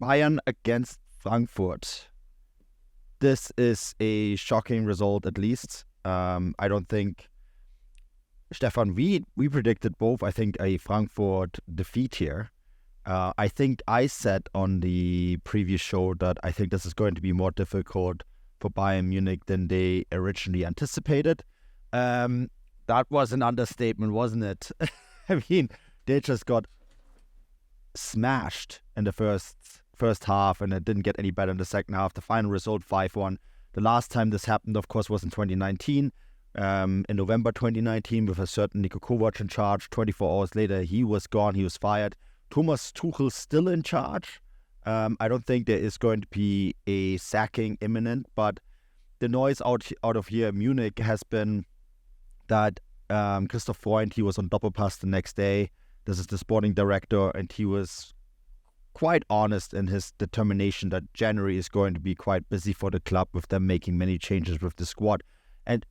Bayern against Frankfurt. This is a shocking result, at least. I don't think, Stefan, we predicted both, I think, a Frankfurt defeat here. I think I said on the previous show that I think this is going to be more difficult for Bayern Munich than they originally anticipated. That was an understatement, wasn't it? I mean, they just got smashed in the first half, and it didn't get any better in the second half. The final result 5-1. The last time this happened, of course, was in 2019. In November 2019, with a certain Niko Kovac in charge. 24 hours later, he was gone. He was fired. Thomas Tuchel still in charge. I don't think there is going to be a sacking imminent, but the noise out of here in Munich has been that Christoph Freund, he was on Doppelpass the next day. This is the sporting director, and he was quite honest in his determination that January is going to be quite busy for the club, with them making many changes with the squad. And,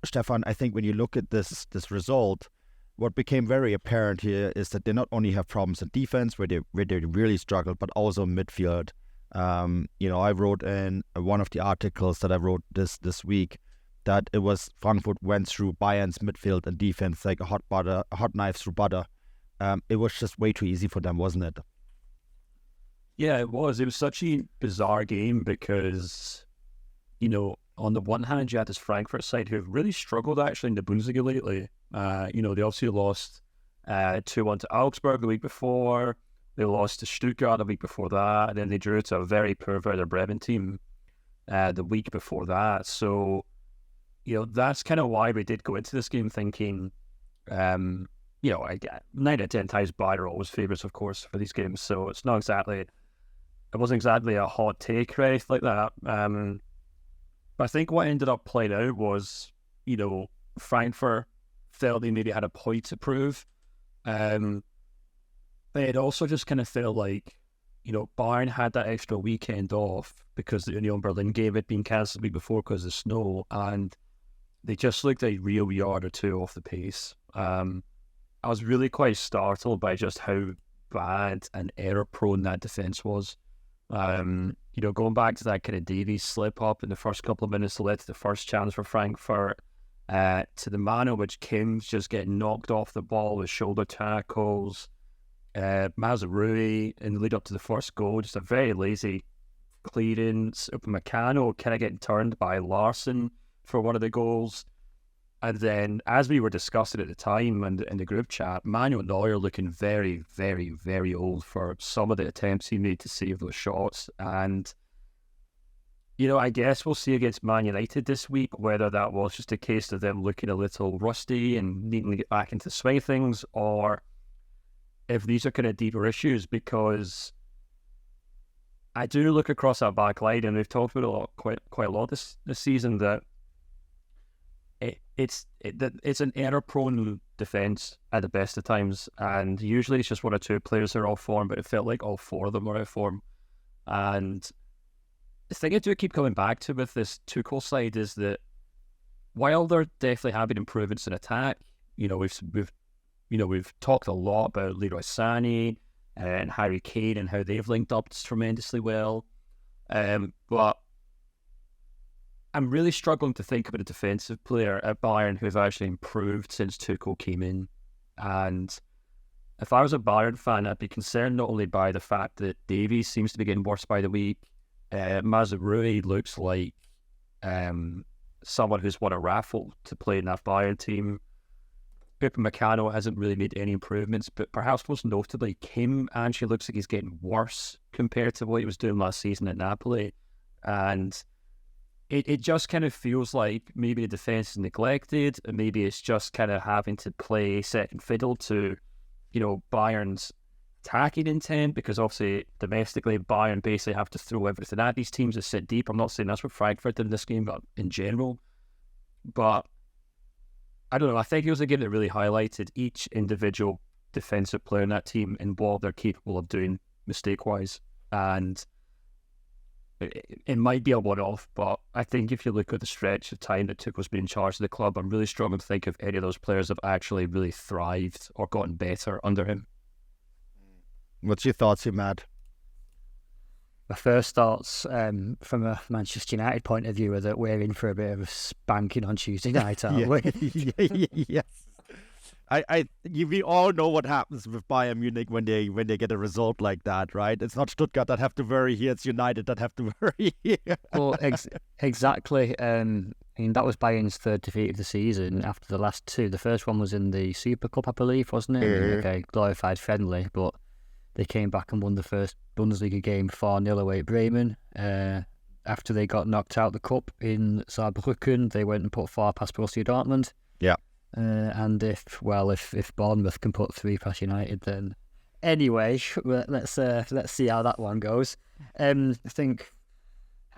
Stefan, I think when you look at this result, what became very apparent here is that they not only have problems in defense, where they really struggled, but also midfield. I wrote in one of the articles that I wrote this week that it was Frankfurt went through Bayern's midfield and defense like a hot knife through butter. It was just way too easy for them, wasn't it? Yeah, it was. It was such a bizarre game because, on the one hand, you had this Frankfurt side who have really struggled actually in the Bundesliga lately. They obviously lost 2-1 to Augsburg the week before. They lost to Stuttgart the week before that. And then they drew to a very poor Werder Bremen team the week before that. So, that's kind of why we did go into this game thinking, 9 out of 10 times Bayern are always favourites, of course, for these games. So it wasn't exactly a hot take or anything like that. But I think what ended up playing out was, Frankfurt felt they maybe had a point to prove. But it also just kind of felt like, Bayern had that extra weekend off because the Union Berlin game had been cancelled the week before because of snow, and they just looked a real yard or two off the pace. I was really quite startled by just how bad and error-prone that defence was. Going back to that kind of Davies slip-up in the first couple of minutes that led to the first chance for Frankfurt, to the manner which Kim's just getting knocked off the ball with shoulder tackles, Mazraoui in the lead up to the first goal, just a very lazy clearance. Upamecano kind of getting turned by Larson for one of the goals. And then, as we were discussing at the time and in the group chat, Manuel Neuer looking very, very, very old for some of the attempts he made to save those shots. And, I guess we'll see against Man United this week whether that was just a case of them looking a little rusty and needing to get back into the swing of things, or if these are kind of deeper issues, because I do look across our back line, and we've talked about it quite a lot this season, that it's an error-prone defence at the best of times, and usually it's just one or two players that are off form, but it felt like all four of them were off form. And the thing I do keep coming back to with this Tuchel side is that while there definitely have been improvements in attack, we've talked a lot about Leroy Sané and Harry Kane and how they've linked up tremendously well, but I'm really struggling to think about a defensive player at Bayern who've actually improved since Tuchel came in. And if I was a Bayern fan, I'd be concerned not only by the fact that Davies seems to be getting worse by the week. Mazraoui looks like someone who's won a raffle to play in that Bayern team. Upamecano hasn't really made any improvements, but perhaps most notably, Kim actually looks like he's getting worse compared to what he was doing last season at Napoli. And it just kind of feels like maybe the defence is neglected, and maybe it's just kind of having to play second fiddle to, Bayern's attacking intent, because obviously domestically Bayern basically have to throw everything at these teams that sit deep. I'm not saying that's what Frankfurt did in this game, but in general. But I don't know, I think it was a game that really highlighted each individual defensive player in that team and what they're capable of doing mistake-wise. And it might be a one-off, but I think if you look at the stretch of time that Tuchel's been in charge of the club, I'm really struggling to think if any of those players have actually really thrived or gotten better under him. What's your thoughts here, Matt? my first thoughts from a Manchester United point of view are that we're in for a bit of a spanking on Tuesday night, aren't we? Yes. We all know what happens with Bayern Munich when they get a result like that, right? It's not Stuttgart that have to worry here; it's United that have to worry here. Well, exactly. I mean, that was Bayern's third defeat of the season after the last two. The first one was in the Super Cup, I believe, wasn't it? I mean, okay, glorified friendly, but they came back and won the first Bundesliga game 4-0 away at Bremen. After they got knocked out the cup in Saarbrücken, they went and put 4 past Borussia Dortmund. Yeah. And if Bournemouth can put 3 past United, then anyway, let's see how that one goes. I think,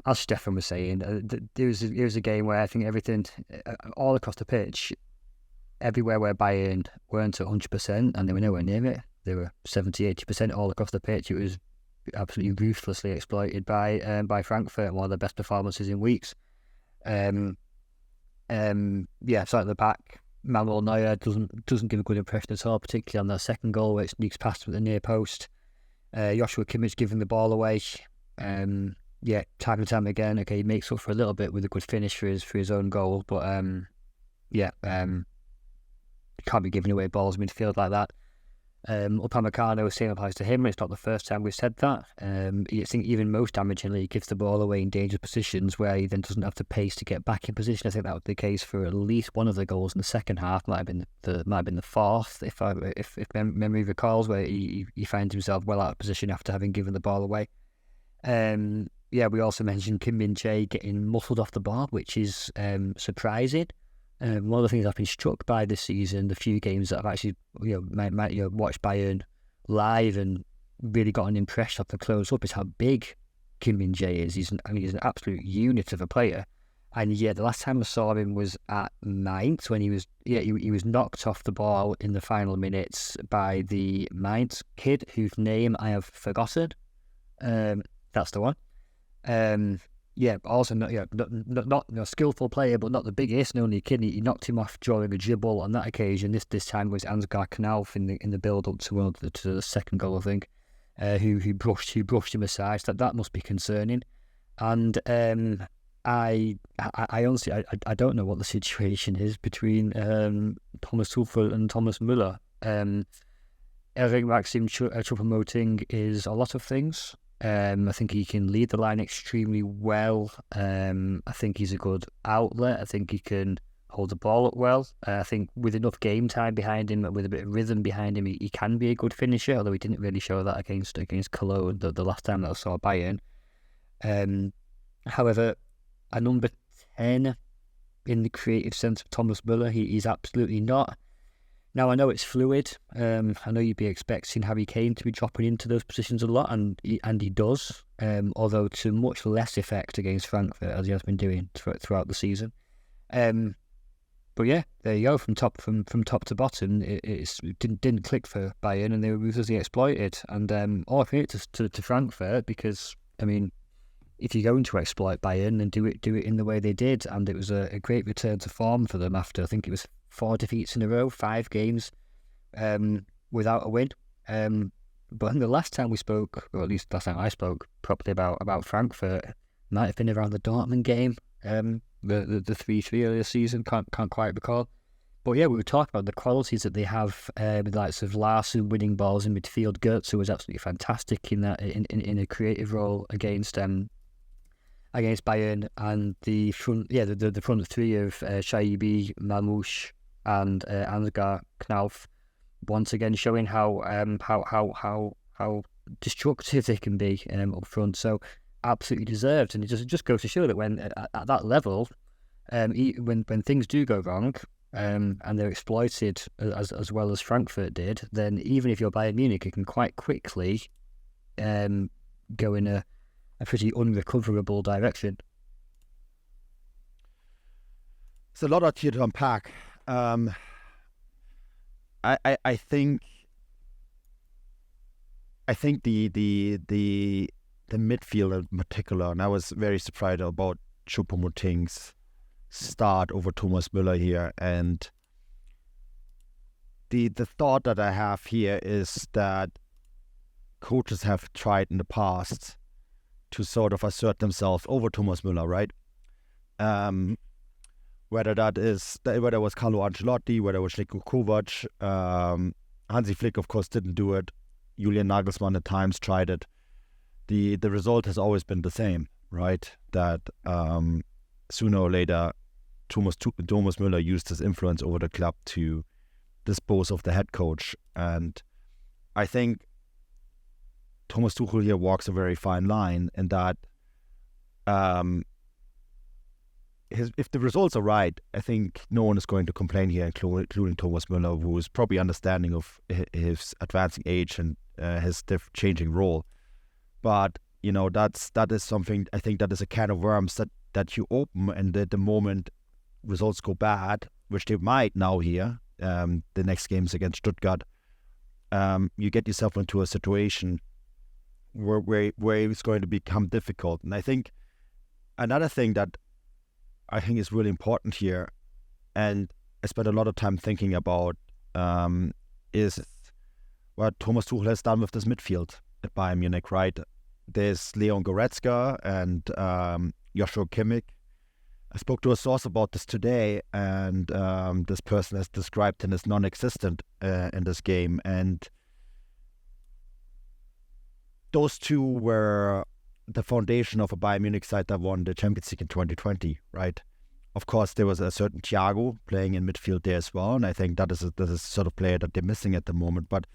as Stefan was saying, there was a game where I think everything all across the pitch, everywhere where Bayern weren't at 100%, and they were nowhere near it. They were 70-80% all across the pitch. It was absolutely ruthlessly exploited by Frankfurt, one of their best performances in weeks. So at the back, Manuel Neuer doesn't give a good impression at all, particularly on their second goal where it sneaks past him at the near post. Joshua Kimmich giving the ball away. Time and time again. Okay, he makes up for a little bit with a good finish for his own goal, but can't be giving away balls in midfield like that. Upamecano, same applies to him. It's not the first time we've said that. I think even most damagingly, he gives the ball away in dangerous positions where he then doesn't have the pace to get back in position. I think that was the case for at least one of the goals in the second half. Might have been the fourth, if memory recalls, where he finds himself well out of position after having given the ball away. We also mentioned Kim Min-jae getting muscled off the ball, which is surprising. One of the things I've been struck by this season, the few games that I've actually watched Bayern live and really got an impression of the close up, is how big Kim Min-jae is. He's an absolute unit of a player. And the last time I saw him was at Mainz when he was knocked off the ball in the final minutes by the Mainz kid whose name I have forgotten. That's the one. Also not a skillful player, but not the biggest. And only a kid. He knocked him off during a dribble on that occasion. This time was Ansgar Knauf in the build up to the second goal, I think. Who brushed him aside. So that must be concerning. And I honestly I don't know what the situation is between Thomas Tuchel and Thomas Muller. Eric Maxim Choupo-Moting is a lot of things. I think he can lead the line extremely well. I think he's a good outlet. I think he can hold the ball up well. I think with enough game time behind him, with a bit of rhythm behind him, he can be a good finisher, although he didn't really show that against Cologne the last time that I saw Bayern. However, a number 10 in the creative sense of Thomas Muller, he's absolutely not. Now, I know it's fluid. I know you'd be expecting Harry Kane to be dropping into those positions a lot, and he does, although to much less effect against Frankfurt, as he has been doing throughout the season. But yeah, there you go. From top to bottom, it didn't click for Bayern, and they were ruthlessly exploited. And all credit to Frankfurt, because I mean, if you're going to exploit Bayern, then do it in the way they did, and it was a great return to form for them after I think it was 4 defeats in a row, 5 games without a win. But the last time we spoke, or at least last time I spoke properly about Frankfurt, might have been around the Dortmund game, the 3-3 earlier season. Can't quite recall. But yeah, we were talking about the qualities that they have, with the likes of Larson winning balls in midfield. Götze was absolutely fantastic in that in a creative role against Bayern, and the front three of Shaibi, Mamouche, and Ansgar Knauf, once again showing how destructive they can be up front. So absolutely deserved, and it just goes to show that when at that level, when things do go wrong, and they're exploited as well as Frankfurt did, then even if you're Bayern Munich, it can quite quickly go in a pretty unrecoverable direction. It's a lot out here to unpack. I think the midfield in particular, and I was very surprised about Choupo-Moting's start over Thomas Muller here, and the thought that I have here is that coaches have tried in the past to sort of assert themselves over Thomas Muller, right? Whether it was Carlo Ancelotti, whether it was Niko Kovac, Hansi Flick, of course, didn't do it. Julian Nagelsmann at times tried it. The result has always been the same, right? That sooner or later, Thomas Muller used his influence over the club to dispose of the head coach. And I think Thomas Tuchel here walks a very fine line in that if the results are right, I think no one is going to complain here, including Thomas Muller, who is probably understanding of his advancing age and his changing role. But, that is something, I think that is a can of worms that you open, and the moment results go bad, which they might now here, the next games against Stuttgart, you get yourself into a situation where it's going to become difficult. And I think another thing that I think is really important here, and I spent a lot of time thinking about, is what Thomas Tuchel has done with this midfield at Bayern Munich, right? There's Leon Goretzka and Joshua Kimmich. I spoke to a source about this today, and this person has described him as non-existent in this game. And those two were the foundation of a Bayern Munich side that won the Champions League in 2020, right? Of course, there was a certain Thiago playing in midfield there as well, and I think that is a sort of player that they're missing at the moment. But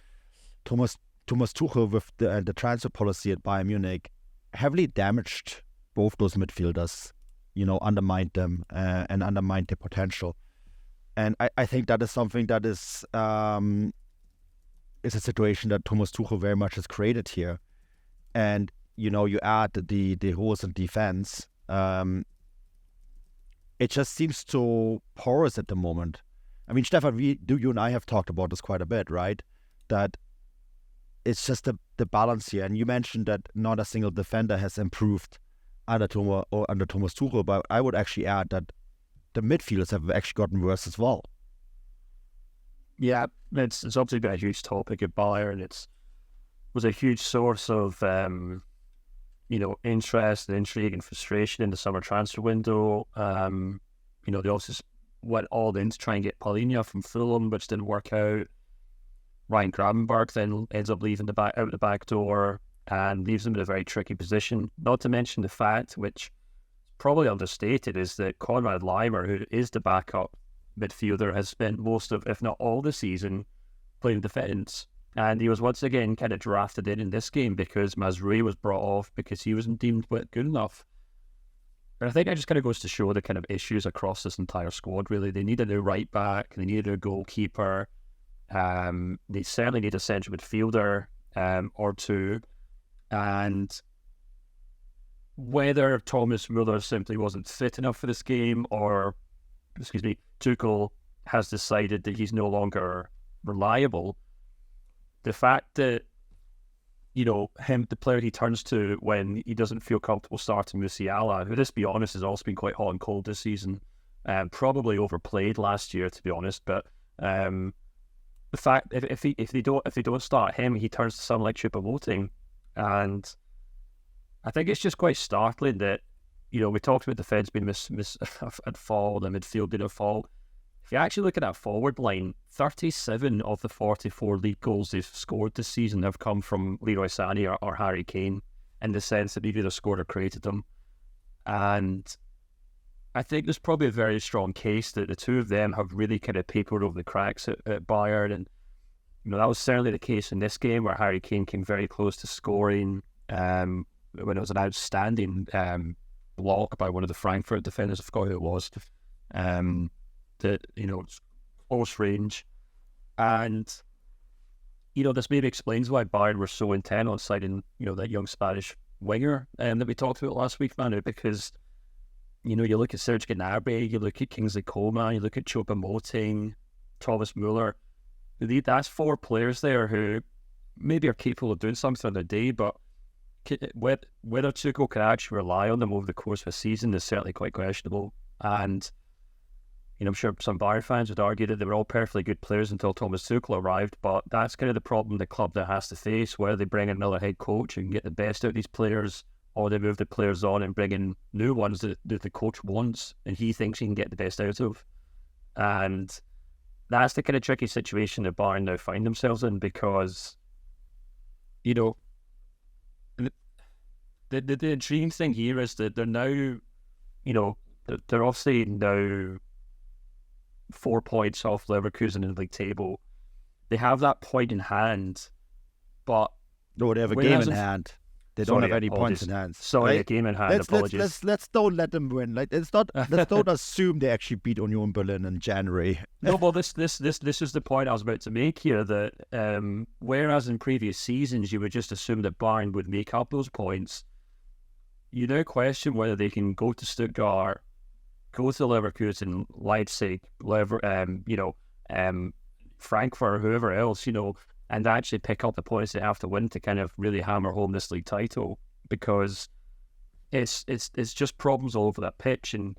Thomas Tuchel, with the transfer policy at Bayern Munich, heavily damaged both those midfielders, undermined them and undermined their potential. And I think that is something that is a situation that Thomas Tuchel very much has created here. And you add the holes in defense. It just seems so porous at the moment. I mean, Stefan, you and I have talked about this quite a bit, right? That it's just the balance here. And you mentioned that not a single defender has improved under Thomas Tuchel, but I would actually add that the midfielders have actually gotten worse as well. Yeah, it's obviously been a huge topic at Bayern. It was a huge source of interest and intrigue and frustration in the summer transfer window. They also went all in to try and get Palhinha from Fulham, which didn't work out. Ryan Gravenberch then ends up leaving out the back door and leaves them in a very tricky position. Not to mention the fact, which is probably understated, is that Konrad Laimer, who is the backup midfielder, has spent most of, if not all the season, playing defence. And he was once again kind of drafted in this game because Mazraoui was brought off because he wasn't deemed good enough. And I think that just kind of goes to show the kind of issues across this entire squad, really. They need a new right back, they need a new goalkeeper, they certainly need a central midfielder or two. And whether Thomas Muller simply wasn't fit enough for this game, or, Tuchel has decided that he's no longer reliable, the fact that, the player he turns to when he doesn't feel comfortable starting Musiala, who, let's be honest, has also been quite hot and cold this season, probably overplayed last year, to be honest. But the fact if they don't start him, he turns to someone like Choupo-Moting, and I think it's just quite startling that we talked about defence being at fault, the midfield being at fault. If you actually look at that forward line, 37 of the 44 league goals they've scored this season have come from Leroy Sané or Harry Kane, in the sense that they've either scored or created them. And I think there's probably a very strong case that the two of them have really kind of papered over the cracks at Bayern. And that was certainly the case in this game, where Harry Kane came very close to scoring when it was an outstanding block by one of the Frankfurt defenders. I forgot who it was. It's close range. And this maybe explains why Bayern were so intent on citing that young Spanish winger that we talked about last week, Manu, because you look at Serge Gnabry, you look at Kingsley Coman, you look at Choupo-Moting, Thomas Muller. That's four players there who maybe are capable of doing something on their day, but whether Tuchel can actually rely on them over the course of a season is certainly quite questionable. And I'm sure some Bayern fans would argue that they were all perfectly good players until Thomas Tuchel arrived, but that's kind of the problem the club that has to face, whether they bring in another head coach and get the best out of these players, or they move the players on and bring in new ones that the coach wants and he thinks he can get the best out of. And that's the kind of tricky situation that Bayern now find themselves in, because, you know, the intriguing thing here is that they're now, you know, they're obviously now 4 points off Leverkusen in the league table. They have that point in hand, but no, they have a game in hand. They don't have any points in hand. Sorry, a game in hand. Apologies. Let's don't let them win. Like, it's not. Let's don't assume they actually beat Union Berlin in January. No, well, this is the point I was about to make here. That whereas in previous seasons you would just assume that Bayern would make up those points, you now question whether they can go to Stuttgart, go to Leverkusen, Leipzig, Frankfurt, or whoever else, you know, and actually pick up the points they have to win to kind of really hammer home this league title, because it's just problems all over that pitch. And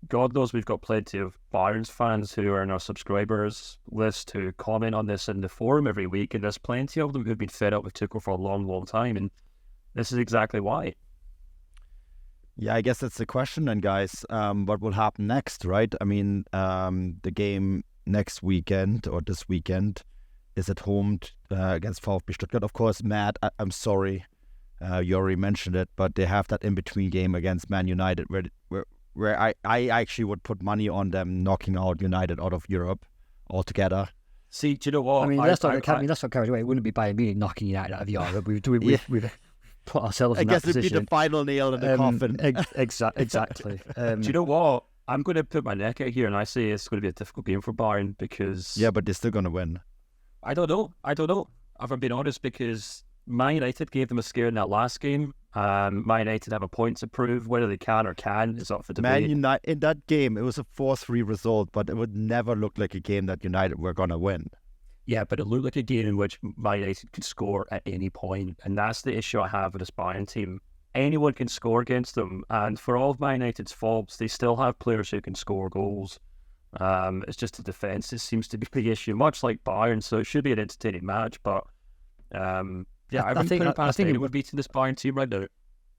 God knows we've got plenty of Bayern's fans who are in our subscribers list who comment on this in the forum every week, and there's plenty of them who've been fed up with Tuchel for a long, long time, and this is exactly why. Yeah, I guess that's the question then, guys. What will happen next, right? I mean, the game next weekend, or this weekend, is at home against VfB Stuttgart. Of course, Matt, I'm sorry, you already mentioned it, but they have that in-between game against Man United where I actually would put money on them knocking out United out of Europe altogether. See, do you know what? I mean, let's not carried away. It wouldn't be Bayern Munich knocking United out of Europe. We've put ourselves in that position. I guess it'd be the final nail in the coffin. Exactly. Do you know what? I'm going to put my neck out here and I say it's going to be a difficult game for Bayern, because... Yeah, but they're still going to win. I don't know. If I'm being honest, because Man United gave them a scare in that last game. Man United have a point to prove. Whether they can or can is up for debate. Man United, in that game, it was a 4-3 result, but it would never look like a game that United were going to win. Yeah, but it looked like a game in which Man United could score at any point, and that's the issue I have with this Bayern team. Anyone can score against them, and for all of Man United's faults, they still have players who can score goals. It's just the defence. This seems to be the issue, much like Bayern, so it should be an entertaining match, but I think anyone beating this Bayern team right now.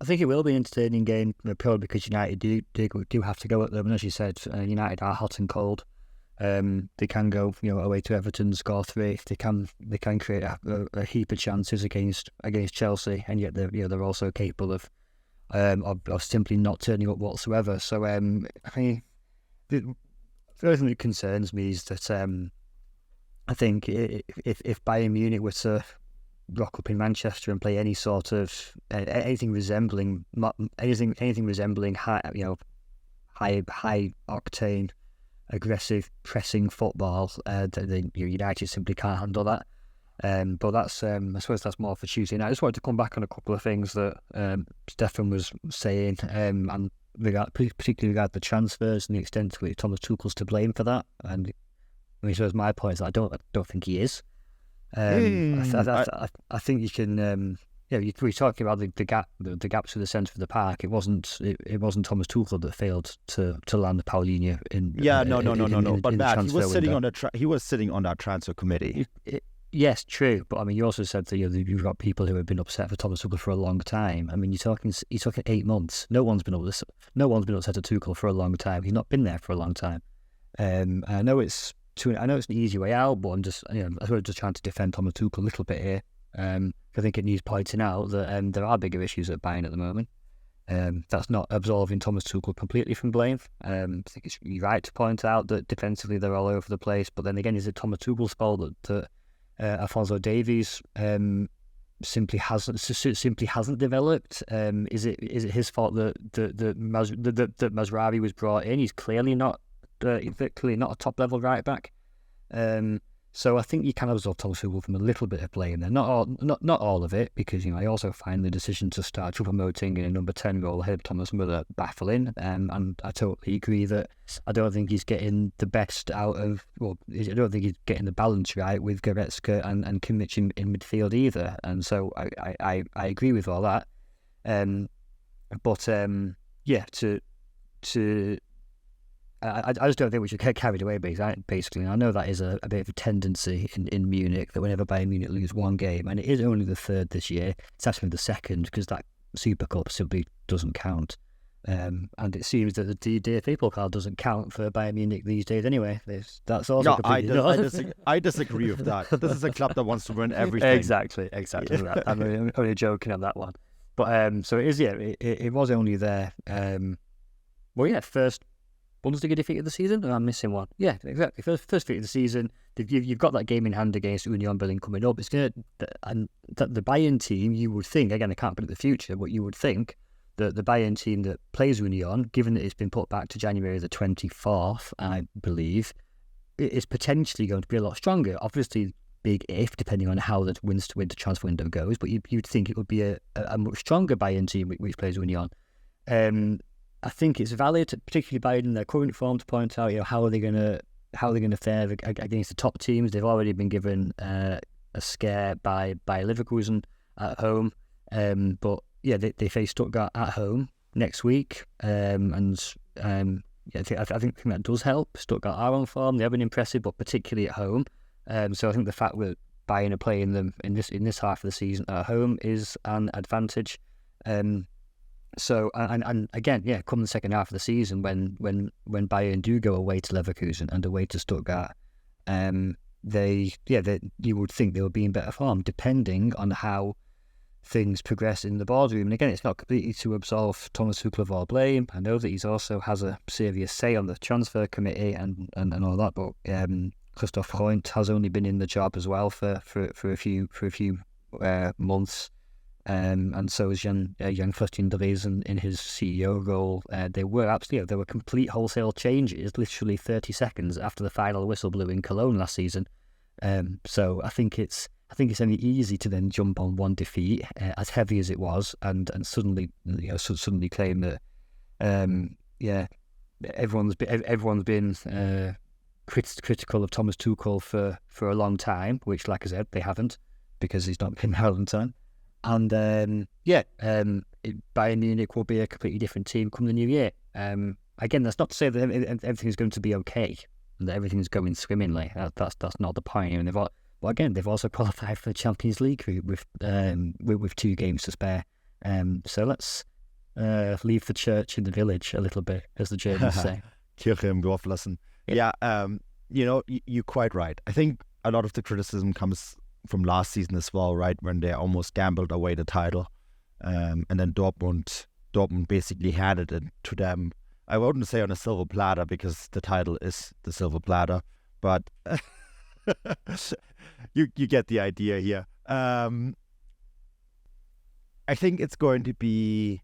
I think it will be an entertaining game, purely because United do have to go at them, and as you said, United are hot and cold. They can go, away to Everton, score 3. They can create a heap of chances against Chelsea, and yet they're also capable of simply not turning up whatsoever. So I mean, the only thing that concerns me is that I think if Bayern Munich were to rock up in Manchester and play any sort of anything resembling high octane, aggressive pressing football, United simply can't handle that. But that's I suppose that's more for Tuesday night. I just wanted to come back on a couple of things that Stefan was saying, and particularly regarding the transfers and the extent to which Thomas Tuchel's to blame for that. And I mean, so my point is that I don't think he is. I think you can. We're talking about the gaps in the centre of the park. It wasn't Thomas Tuchel that failed to land Paulinho in. No. But Matt, he was sitting on that transfer committee. Yes, true. But I mean, you also said that you've got people who have been upset for Thomas Tuchel for a long time. I mean, you're talking 8 months. No one's been upset at Tuchel for a long time. He's not been there for a long time. I know it's an easy way out, but I'm just trying to defend Thomas Tuchel a little bit here. I think it needs pointing out that there are bigger issues at Bayern at the moment. That's not absolving Thomas Tuchel completely from blame. I think it's right to point out that defensively they're all over the place. But then again, is it Thomas Tuchel's fault that Alphonso Davies simply hasn't developed? Is it his fault that Mazraoui was brought in? He's clearly not a top level right back. So I think you can absolve Thomas Tuchel from a little bit of blame there. Not all of it, because I also find the decision to start Choupo-Moting in a number 10 role ahead of Thomas Muller baffling. And I totally agree that I don't think he's getting the best out of. Well, I don't think he's getting the balance right with Goretzka and Kimmich in midfield either. And so I agree with all that. I just don't think we should get carried away, basically. I know that is a bit of a tendency in Munich, that whenever Bayern Munich lose one game, and it is only the third this year, it's actually the second, because that Super Cup simply doesn't count. And it seems that the DFB Pokal doesn't count for Bayern Munich these days anyway. That's also No, completely I disagree with that. This is a club that wants to win everything. Exactly. Yeah. I'm only joking on that one. But so it is, it was only their first Bundesliga defeat of the season, and I'm missing one. Yeah, exactly. First defeat of the season. You've got that game in hand against Union Berlin coming up. It's gonna, and the Bayern team, you would think, again, I can't predict the future, but you would think that the Bayern team that plays Union, given that it's been put back to January the 24th, I believe, it is potentially going to be a lot stronger. Obviously, big if, depending on how the winter transfer window goes, but you'd think it would be a much stronger Bayern team which plays Union. I think it's valid, particularly Bayern in their current form, to point out, how are they going to fare against the top teams. They've already been given a scare by Leverkusen at home, but yeah, they face Stuttgart at home next week, I think that does help. Stuttgart are on form; they have been impressive, but particularly at home. So I think the fact that Bayern are playing them in this half of the season at home is an advantage. So again, come the second half of the season when Bayern do go away to Leverkusen and away to Stuttgart, you would think they would be in better form, depending on how things progress in the boardroom. And again, it's not completely to absolve Thomas Tuchel of all blame. I know that he also has a serious say on the transfer committee and all that, but Christoph Freund has only been in the job as well for a few months. And so is Jan Christian Dresen in his CEO role. There were complete wholesale changes literally 30 seconds after the final whistle blew in Cologne last season. So I think it's only easy to then jump on one defeat, as heavy as it was, and suddenly claim that everyone's been critical of Thomas Tuchel for a long time, which, like I said, they haven't, because he's not been there a long time. And Bayern Munich will be a completely different team come the new year. Again, that's not to say that everything's going to be okay and that everything's going swimmingly. That's not the point. And they've also qualified for the Champions League group with 2 games to spare. So let's leave the church in the village a little bit, as the Germans say. Kirche im Dorf lassen. Yeah, you're quite right. I think a lot of the criticism comes from last season as well, right, when they almost gambled away the title, and then Dortmund basically handed it to them. I wouldn't say on a silver platter, because the title is the silver platter, but you get the idea here. I think it's going to be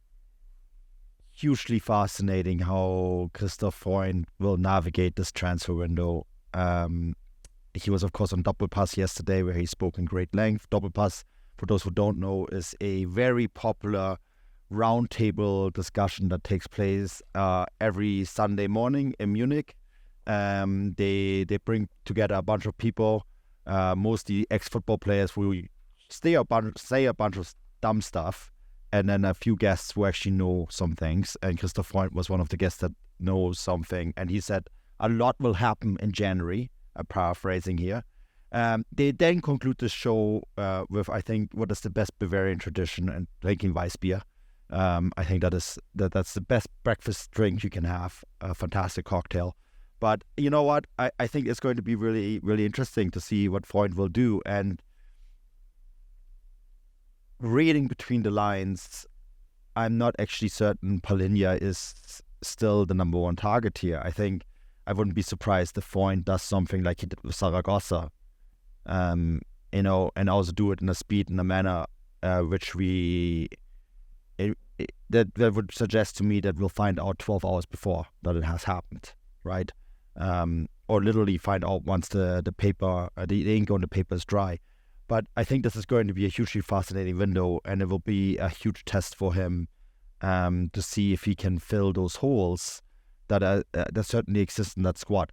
hugely fascinating how Christoph Freund will navigate this transfer window. He was, of course, on Doppelpass yesterday, where he spoke in great length. Doppelpass, for those who don't know, is a very popular roundtable discussion that takes place every Sunday morning in Munich. They bring together a bunch of people, mostly ex-football players, who say a bunch of dumb stuff, and then a few guests who actually know some things. And Christoph Freund was one of the guests that knows something, and he said a lot will happen in January. Paraphrasing here. They then conclude the show with, I think, what is the best Bavarian tradition, and drinking Weissbier. I think that's the best breakfast drink you can have, a fantastic cocktail. But you know what? I think it's going to be really, really interesting to see what Freund will do. And reading between the lines, I'm not actually certain Palinja is still the number one target here. I think I wouldn't be surprised if Freund does something like he did with Zaragoza, and also do it in a speed and a manner which that would suggest to me that we'll find out 12 hours before that it has happened, right? Or literally find out once the paper, the ink on the paper is dry. But I think this is going to be a hugely fascinating window, and it will be a huge test for him to see if he can fill those holes that certainly exist in that squad.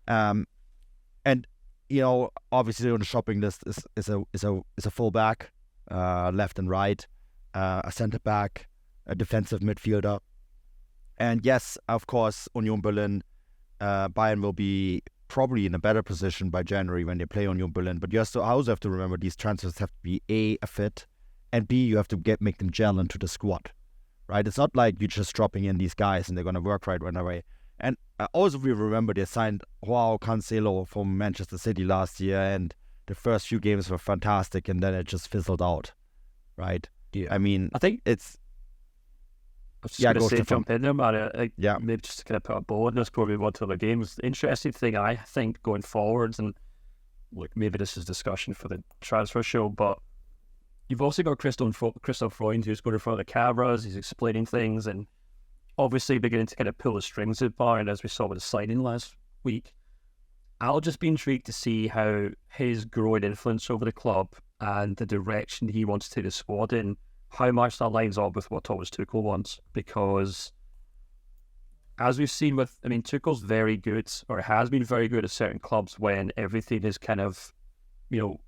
And obviously on the shopping list is a fullback, left and right, a centre back, a defensive midfielder, and yes, of course, Union Berlin, Bayern will be probably in a better position by January when they play Union Berlin. But you also have to remember these transfers have to be a fit, and B, you have to make them gel into the squad, right? It's not like you're just dropping in these guys and they're going to work right away. And also, we remember they signed Joao Cancelo from Manchester City last year, and the first few games were fantastic, and then it just fizzled out, right? Yeah. I mean, I think it's... I was just going to say, jump in there, man. Yeah. Maybe just to kind of put a bow on this before we move on to other games. The interesting thing, I think, going forwards, and look, maybe this is discussion for the transfer show, but you've also got Christoph Freund, who's going in front of the cameras, he's explaining things, and obviously beginning to kind of pull the strings of Bayern, as we saw with the signing last week. I'll just be intrigued to see how his growing influence over the club and the direction he wants to take the squad in, how much that lines up with what Thomas Tuchel wants. Because as we've seen with, I mean, Tuchel's very good, or has been very good at certain clubs when everything is kind of, you know,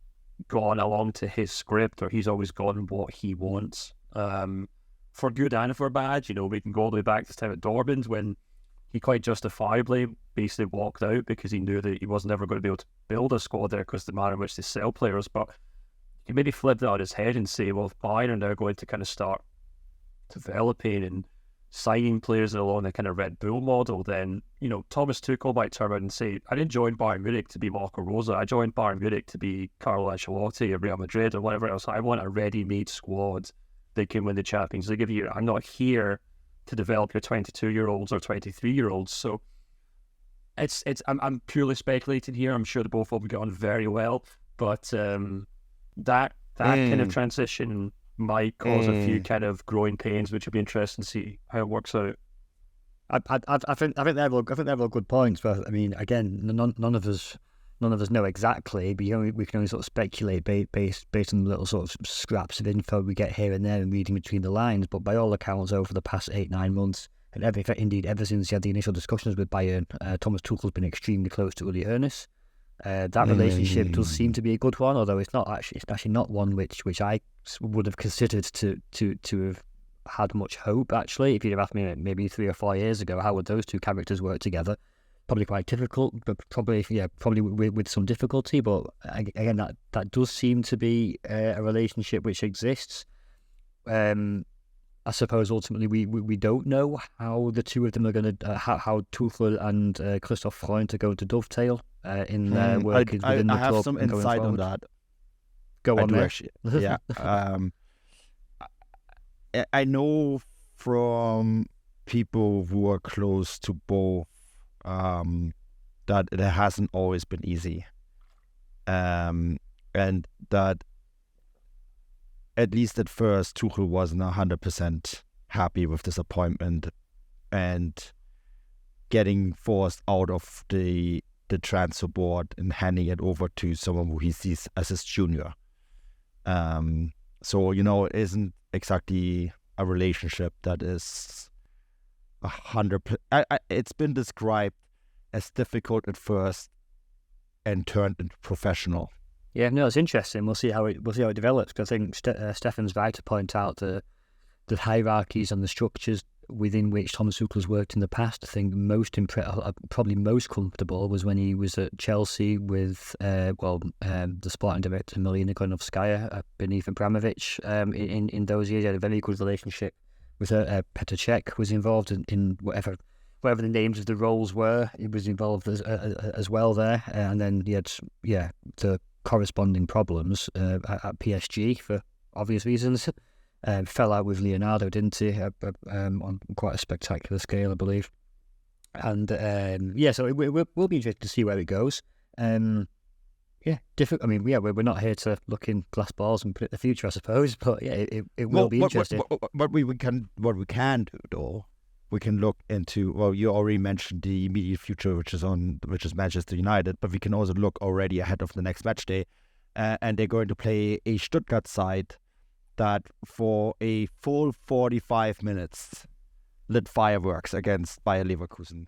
gone along to his script, or he's always gone what he wants. For good and for bad, you know, we can go all the way back to the time at Dortmund when he quite justifiably basically walked out because he knew that he wasn't ever going to be able to build a squad there because of the manner in which they sell players. But you maybe flip that on his head and say, well, if Bayern are now going to kind of start developing and signing players along the kind of Red Bull model, then, you know, Thomas Tuchel might turn around and say, I didn't join Bayern Munich to be Marco Rose. I joined Bayern Munich to be Carlo Ancelotti or Real Madrid or whatever else. I want a ready-made squad that can win the Champions League every year. I'm not here to develop your 22-year-olds or 23-year-olds. So I'm purely speculating here. I'm sure the both of them get on very well, but that kind of transition might cause a few kind of growing pains, which would be interesting to see how it works out. I think they're all good points, but I mean, again, none of us know exactly. But we can only sort of speculate based on the little sort of scraps of info we get here and there and reading between the lines. But by all accounts, over the past 8-9 months, and ever since he had the initial discussions with Bayern, Thomas Tuchel's been extremely close to Uli Hoeneß. That relationship does seem to be a good one, although it's actually not one which I would have considered to have had much hope. Actually, if you'd have asked me maybe 3 or 4 years ago, how would those two characters work together? Probably quite difficult, but probably with some difficulty. But again, that does seem to be a relationship which exists. I suppose ultimately we don't know how the two of them are going to how Tuchel and Christoph Freund are going to dovetail in their work within the club. I have some insight on that. Go on, there. Yeah. I know from people who are close to both that it hasn't always been easy, and that at least at first Tuchel wasn't 100% happy with this appointment and getting forced out of the transfer board and handing it over to someone who he sees as his junior. So, you know, it isn't exactly a relationship that is 100%. It's been described as difficult at first and turned into professional. Yeah, no, it's interesting. We'll see how it develops. Because I think Stefan's right to point out the hierarchies and the structures within which Thomas Tuchel's worked in the past. I think probably most comfortable was when he was at Chelsea with the sporting director Milena Granovskaya beneath Abramovich. In those years, he had a very good relationship with Petr Cech. Was involved in whatever the names of the roles were. He was involved as well there, and then he had the corresponding problems at PSG for obvious reasons. Fell out with Leonardo, didn't he? On quite a spectacular scale, I believe. And so it will be interesting to see where it goes. Difficult. I mean, we're not here to look in glass balls and predict the future, I suppose. But yeah, it will be interesting. What we can do though, we can look into. Well, you already mentioned the immediate future, which is Manchester United, but we can also look already ahead of the next match day, and they're going to play a Stuttgart side that for a full 45 minutes lit fireworks against Bayer Leverkusen.